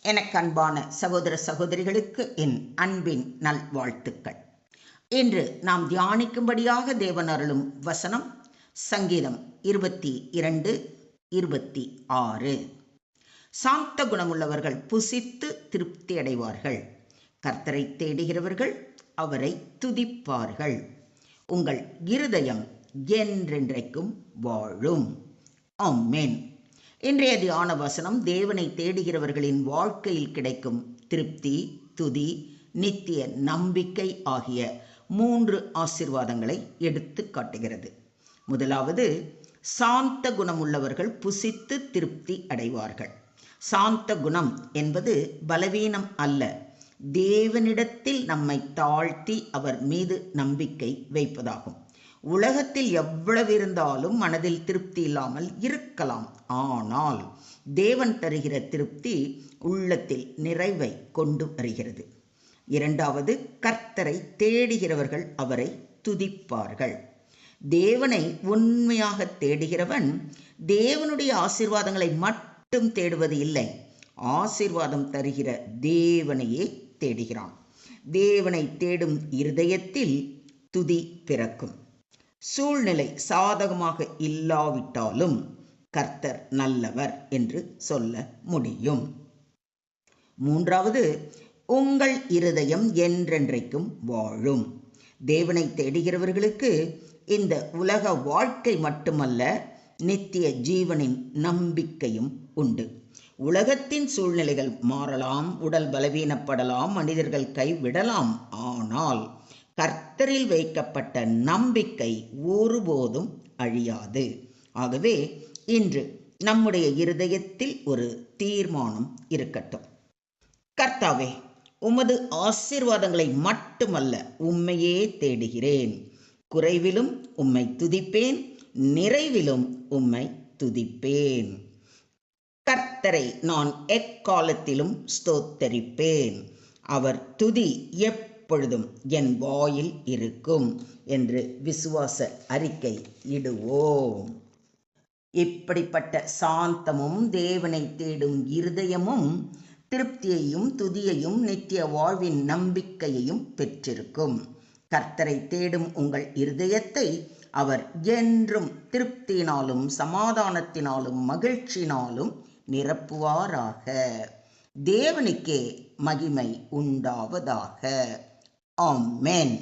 எனக்கு அன்பான சகோதர சகோதரிகளுக்கு என் அன்பின் நல்வாழ்த்துக்கள். இன்று நாம் தியானிக்கும்படியாக தேவன் அருளும் வசனம் சங்கீதம் 22:26. சாந்த குணமுள்ளவர்கள் புசித்து திருப்தி அடைவார்கள். கர்த்தரை தேடுகிறவர்கள் அவரை துதிப்பார்கள். உங்கள் இருதயம் என்றென்றைக்கும் வாழும். ஆமென். இன்றைய தியான வசனம் தேவனை தேடுகிறவர்களின் வாழ்க்கையில் கிடைக்கும் திருப்தி, துதி, நித்திய நம்பிக்கை ஆகிய 3 ஆசீர்வாதங்களை எடுத்து காட்டுகிறது. முதலாவது, சாந்த குணமுள்ளவர்கள் புசித்து திருப்தி அடைவார்கள். சாந்த குணம் என்பது பலவீனம் அல்ல, தேவனிடத்தில் நம்மை தாழ்த்தி அவர் மீது நம்பிக்கை வைப்பதாகும். உலகத்தில் எவ்வளவு இருந்தாலும் மனதில் திருப்தி இல்லாமல் இருக்கலாம். ஆனால் தேவன் தருகிற திருப்தி உள்ளத்தில் நிறைவை கொண்டு வருகிறது. இரண்டாவது, கர்த்தரை தேடுகிறவர்கள் அவரை துதிப்பார்கள். தேவனை உண்மையாக தேடுகிறவன் தேவனுடைய ஆசீர்வாதங்களை மட்டும் தேடுவது இல்லை, ஆசீர்வாதம் தருகிற தேவனையே தேடுகிறான். தேவனை தேடும் இருதயத்தில் துதி பிறக்கும். சூழ்நிலை சாதகமாக இல்லாவிட்டாலும் கர்த்தர் நல்லவர் என்று சொல்ல முடியும். மூன்றாவது, உங்கள் இருதயம் என்றென்றைக்கும் வாழும். தேவனை தேடுகிறவர்களுக்கு இந்த உலக வாழ்க்கை மட்டுமல்ல, நித்திய ஜீவனின் நம்பிக்கையும் உண்டு. உலகத்தின் சூழ்நிலைகள் மாறலாம், உடல் பலவீனப்படலாம், மனிதர்கள் கைவிடலாம். ஆனால் கர்த்தரில் வைக்கப்பட்ட நம்பிக்கை ஒருபோதும் அழியாது. ஆகவே இன்று நம்முடைய இருதயத்தில் ஒரு தீர்மானம் இருக்கட்டும். கர்த்தாவே, உமது ஆசீர்வாதங்களை மட்டுமல்ல, உம்மையே தேடுகிறேன். குறைவிலும் உம்மை துதிப்பேன், நிறைவிலும் உம்மை துதிப்பேன். கர்த்தரை நான் எக்காலத்திலும் ஸ்தோத்தரிப்பேன். அவர் துதி எப்பொழுதும் என் வாயில் இருக்கும் என்று விசுவாச அறிக்கை இடுவோம். இப்படிப்பட்ட சாந்தமும் தேவனை தேடும் இருதயமும் திருப்தியையும் துதியையும் நித்திய வாழ்வின் நம்பிக்கையையும் பெற்றிருக்கும். கர்த்தரை தேடும் உங்கள் இருதயத்தை அவர் என்றும் திருப்தியினாலும் சமாதானத்தினாலும் மகிழ்ச்சியினாலும் நிரப்புவாராக. தேவனுக்கே மகிமை உண்டாவதாக. ஆமென்.